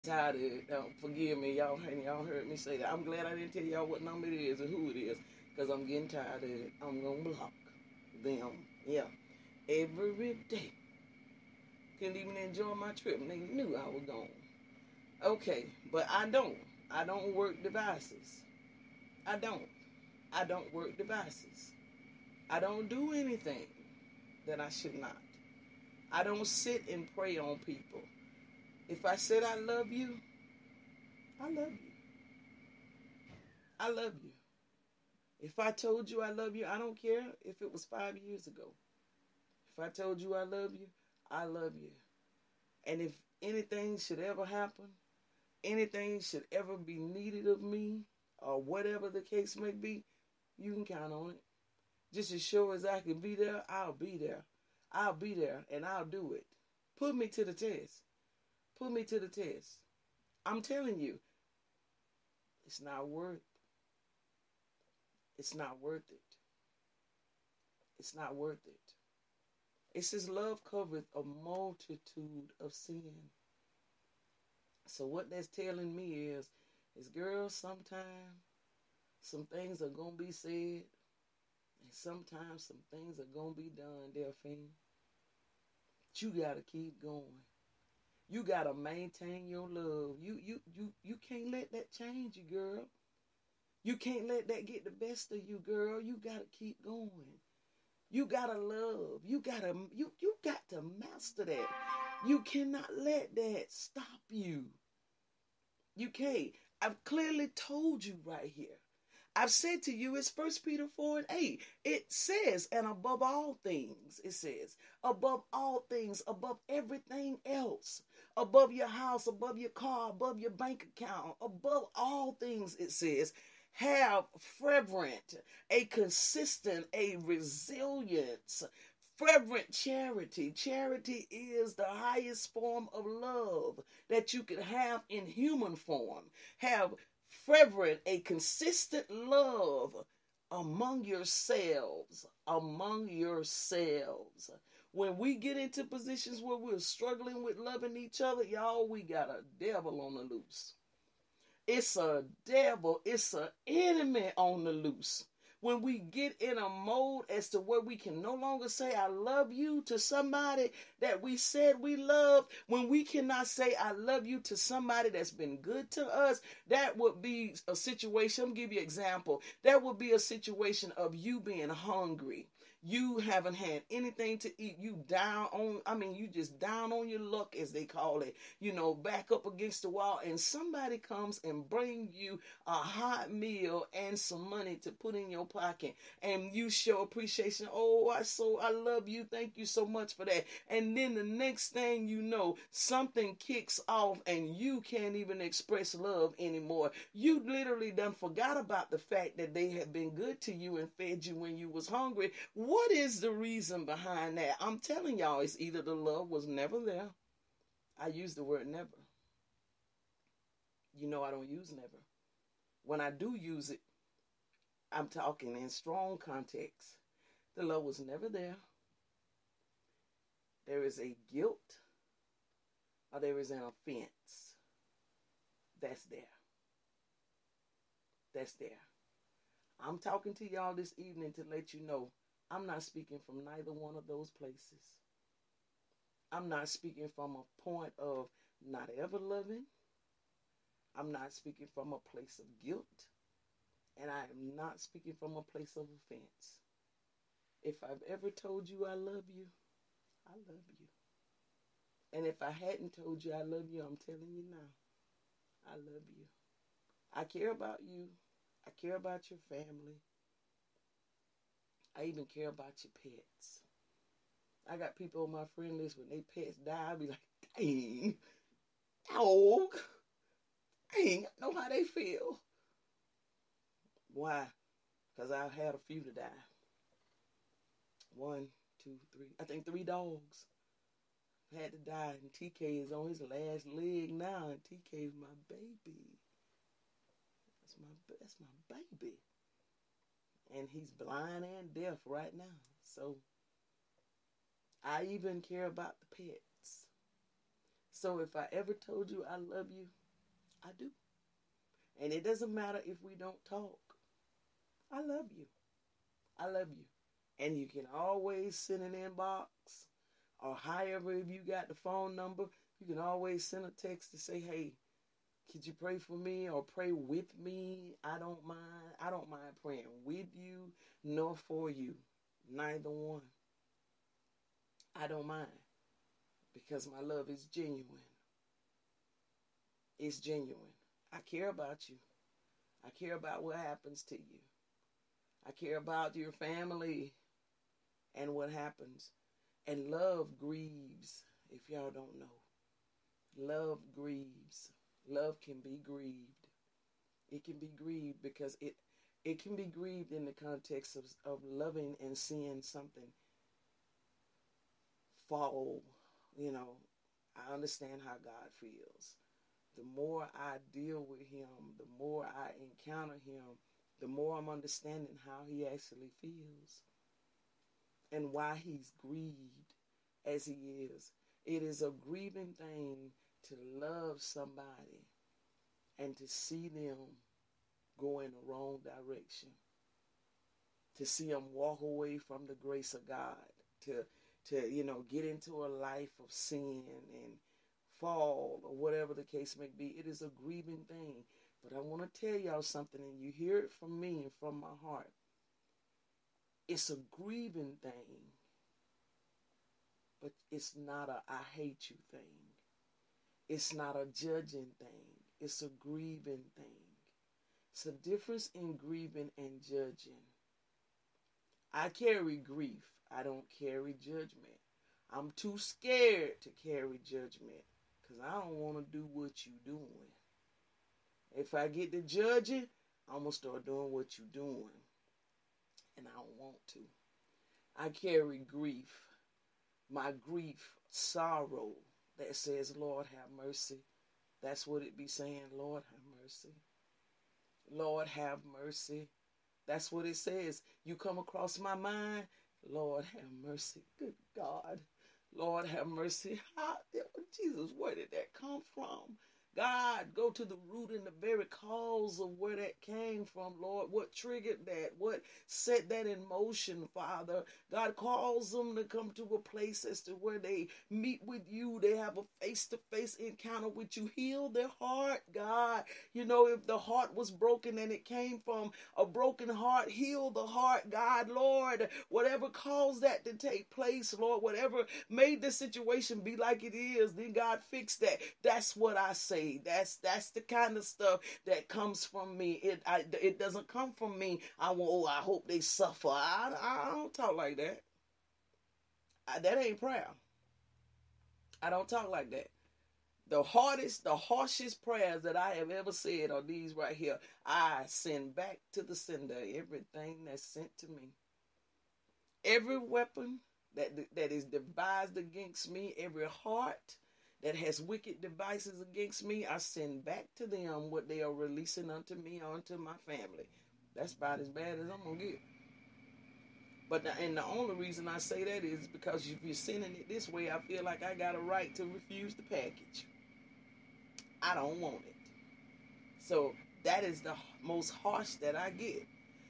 Tired of it. Forgive me, y'all. And y'all heard me say that. I'm glad I didn't tell y'all what number it is or who it is, because I'm getting tired of it. I'm going to block them. Yeah. Every day. Couldn't even enjoy my trip. And they knew I was gone. Okay. But I don't. I don't work devices. I don't. I don't work devices. I don't do anything that I should not. I don't sit and pray on people. If I said I love you, I love you. I love you. If I told you I love you, I don't care if it was 5 years ago. If I told you I love you, I love you. And if anything should ever happen, anything should ever be needed of me, or whatever the case may be, you can count on it. Just as sure as I can be there, I'll be there. I'll be there and I'll do it. Put me to the test. Put me to the test. I'm telling you, it's not worth. It's not worth it. It's not worth it. It says love coveth a multitude of sin. So what that's telling me is girl, sometimes some things are gonna be said, and sometimes some things are gonna be done, Delphine. But you gotta keep going. You gotta maintain your love. You can't let that change you, girl. You can't let that get the best of you, girl. You gotta keep going. You gotta love. You got to master that. You cannot let that stop you. You can't. I've clearly told you right here. I've said to you, it's 1 Peter 4:8. It says, and above all things, it says, above all things, above everything else, above your house, above your car, above your bank account, above all things, it says, have fervent, a consistent, a resilience, fervent charity. Charity is the highest form of love that you could have in human form. Have fervent, a consistent love among yourselves. Among yourselves. When we get into positions where we're struggling with loving each other, y'all, we got a devil on the loose. It's a devil. It's an enemy on the loose. When we get in a mode as to where we can no longer say I love you to somebody that we said we love, when we cannot say I love you to somebody that's been good to us, that would be a situation. I'll give you an example. That would be a situation of you being hungry. You haven't had anything to eat. You just down on your luck, as they call it, back up against the wall, and somebody comes and bring you a hot meal and some money to put in your pocket, and you show appreciation. Oh, I love you. Thank you so much for that. And then the next thing you know, something kicks off and you can't even express love anymore. You literally done forgot about the fact that they had been good to you and fed you when you was hungry. What is the reason behind that? I'm telling y'all, it's either the love was never there. I use the word never. I don't use never. When I do use it, I'm talking in strong context. The love was never there. There is a guilt or there is an offense. That's there. That's there. I'm talking to y'all this evening to let you know I'm not speaking from neither one of those places. I'm not speaking from a point of not ever loving. I'm not speaking from a place of guilt. And I am not speaking from a place of offense. If I've ever told you I love you, I love you. And if I hadn't told you I love you, I'm telling you now, I love you. I care about you. I care about your family. I even care about your pets. I got people on my friend list, when they pets die, I be like, dang, dog. Dang, I know how they feel. Why? Because I've had a few to die. 1, 2, 3. I think 3 dogs had to die. And TK is on his last leg now. And TK is my baby. That's my baby. And he's blind and deaf right now. So I even care about the pets. So if I ever told you I love you, I do. And it doesn't matter if we don't talk. I love you. I love you. And you can always send an inbox, or however, if you got the phone number, you can always send a text to say, hey, could you pray for me or pray with me? I don't mind. I don't mind praying with you nor for you. Neither one. I don't mind, because my love is genuine. It's genuine. I care about you. I care about what happens to you. I care about your family and what happens. And love grieves, if y'all don't know. Love grieves. Love can be grieved. It can be grieved because it can be grieved in the context of loving and seeing something fall. You know, I understand how God feels. The more I deal with him, the more I encounter him, the more I'm understanding how he actually feels and why he's grieved as he is. It is a grieving thing to love somebody and to see them go in the wrong direction, to see them walk away from the grace of God, to get into a life of sin and fall or whatever the case may be. It is a grieving thing. But I want to tell y'all something, and you hear it from me and from my heart. It's a grieving thing, but it's not a I hate you thing. It's not a judging thing. It's a grieving thing. It's a difference in grieving and judging. I carry grief. I don't carry judgment. I'm too scared to carry judgment because I don't want to do what you're doing. If I get to judging, I'm going to start doing what you're doing. And I don't want to. I carry grief. My grief, sorrow, that says, Lord, have mercy. That's what it be saying, Lord, have mercy. Lord, have mercy. That's what it says. You come across my mind, Lord, have mercy. Good God. Lord, have mercy. Jesus, where did that come from? God, go to the root and the very cause of where that came from, Lord. What triggered that? What set that in motion, Father? God calls them to come to a place as to where they meet with you. They have a face-to-face encounter with you. Heal their heart, God. You know, if the heart was broken and it came from a broken heart, heal the heart, God, Lord. Whatever caused that to take place, Lord, whatever made the situation be like it is, then God fix that. That's what I say. That's the kind of stuff that comes from me. It doesn't come from me. I hope they suffer. I don't talk like that. That ain't prayer. I don't talk like that. The harshest prayers that I have ever said are these right here. I send back to the sender everything that's sent to me. Every weapon that is devised against me, every heart that has wicked devices against me, I send back to them what they are releasing unto me, unto my family. That's about as bad as I'm going to get. But the only reason I say that is because if you're sending it this way, I feel like I got a right to refuse the package. I don't want it. So that is the most harsh that I get.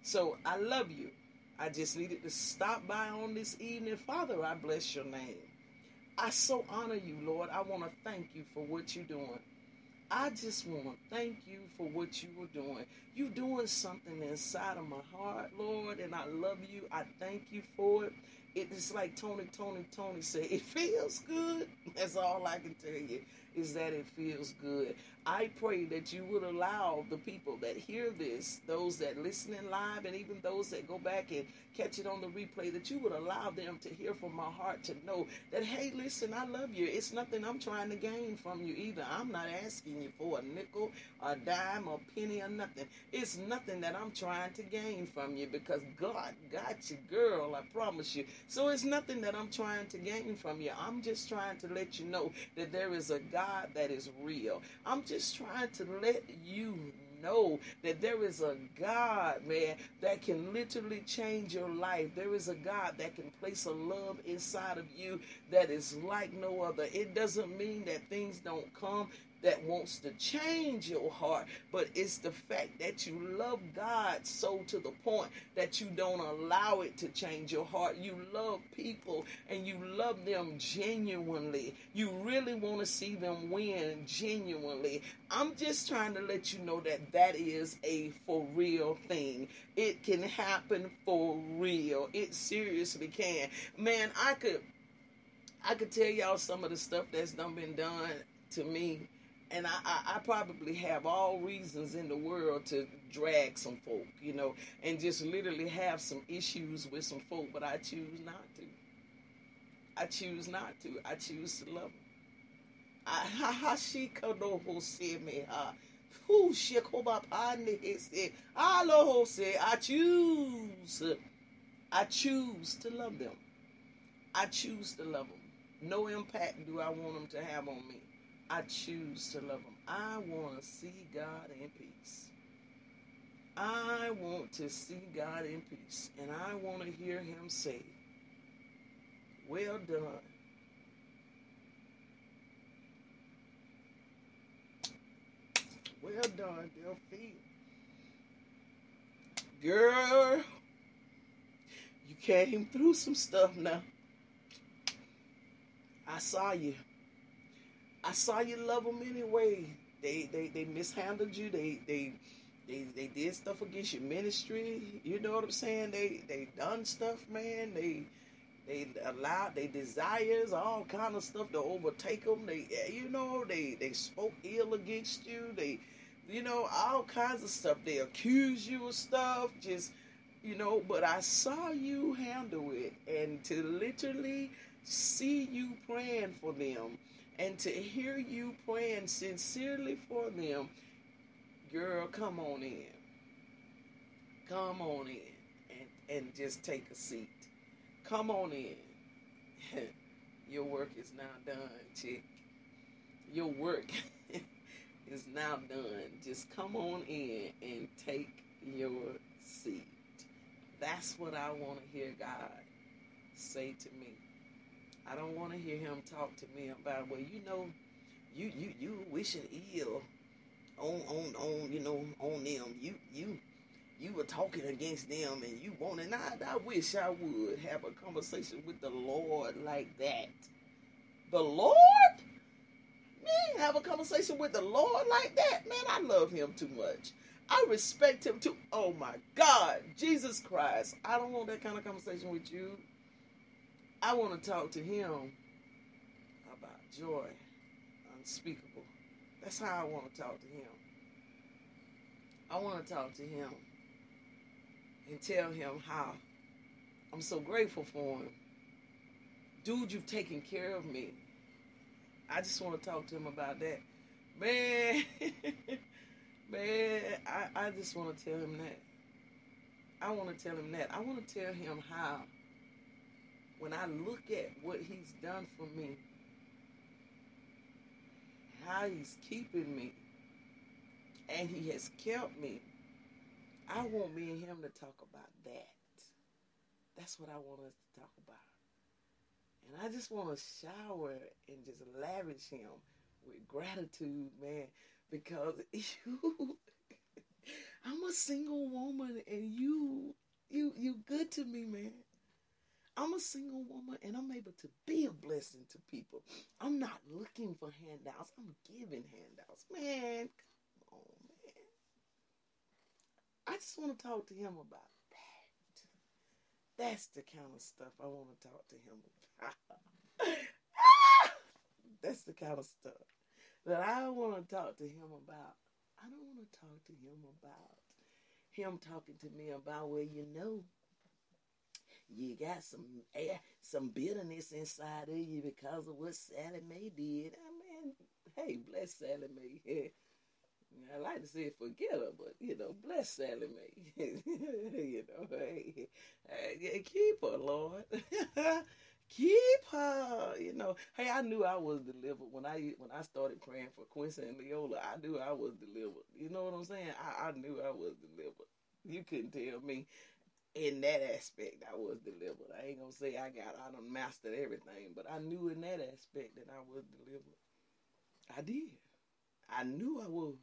So I love you. I just needed to stop by on this evening. Father, I bless your name. I so honor you, Lord. I want to thank you for what you're doing. I just want to thank you for what you are doing. You're doing something inside of my heart, Lord, and I love you. I thank you for it. It's like Tony said, it feels good. That's all I can tell you, is that it feels good. I pray that you would allow the people that hear this, those that listen in live, and even those that go back and catch it on the replay, that you would allow them to hear from my heart, to know that, hey, listen, I love you. It's nothing I'm trying to gain from you either. I'm not asking you for a nickel, a dime, a penny, or nothing. It's nothing that I'm trying to gain from you, because God got you, girl, I promise you. So it's nothing that I'm trying to gain from you. I'm just trying to let you know that there is a God that is real. I'm just trying to let you know that there is a God, man, that can literally change your life. There is a God that can place a love inside of you that is like no other. It doesn't mean that things don't come that wants to change your heart, but it's the fact that you love God so to the point that you don't allow it to change your heart. You love people and you love them genuinely. You really want to see them win genuinely. I'm just trying to let you know that that is a for real thing. It can happen for real. It seriously can. Man, I could tell y'all some of the stuff that's been done to me. And I probably have all reasons in the world to drag some folk, and just literally have some issues with some folk, but I choose not to. I choose not to. I choose to love them. I choose to love them. I choose to love them. No impact do I want them to have on me. I choose to love them. I want to see God in peace. I want to see God in peace. And I want to hear him say, well done. Well done, Delphine. Girl, you came through some stuff now. I saw you. I saw you love them anyway. They mishandled you. They did stuff against your ministry. You know what I'm saying? They done stuff, man. They allowed their desires, all kind of stuff to overtake them. They spoke ill against you. They, all kinds of stuff. They accuse you of stuff. But I saw you handle it, and to literally see you praying for them. And to hear you praying sincerely for them, girl, come on in. Come on in and just take a seat. Come on in. Your work is now done, chick. Your work is now done. Just come on in and take your seat. That's what I want to hear God say to me. I don't want to hear him talk to me about, well, you wishing ill on them. You were talking against them and you wanted. I wish I would have a conversation with the Lord like that. The Lord? Man, have a conversation with the Lord like that? Man, I love him too much. I respect him too. Oh my God, Jesus Christ. I don't want that kind of conversation with you. I want to talk to him about joy unspeakable. That's how I want to talk to him. I want to talk to him and tell him how I'm so grateful for him. Dude, you've taken care of me. I just want to talk to him about that. Man, I just want to tell him that. I want to tell him that. I want to tell him how, when I look at what he's done for me, how he's keeping me, and he has kept me, I want me and him to talk about that. That's what I want us to talk about. And I just want to shower and just lavish him with gratitude, man, because I'm a single woman and you good to me, man. I'm a single woman and I'm able to be a blessing to people. I'm not looking for handouts. I'm giving handouts. Man, come on, man. I just want to talk to him about that. That's the kind of stuff I want to talk to him about. That's the kind of stuff that I want to talk to him about. I don't want to talk to him about him talking to me about, well, you got some bitterness inside of you because of what Sally Mae did. I mean, hey, bless Sally Mae. I like to say forget her, but, bless Sally Mae. Hey, keep her, Lord. Keep her, Hey, I knew I was delivered when I started praying for Quincy and Leola. I knew I was delivered. You know what I'm saying? I knew I was delivered. You couldn't tell me in that aspect I was delivered. I ain't gonna say I done mastered everything, but I knew in that aspect that I was delivered. I did. I knew I was.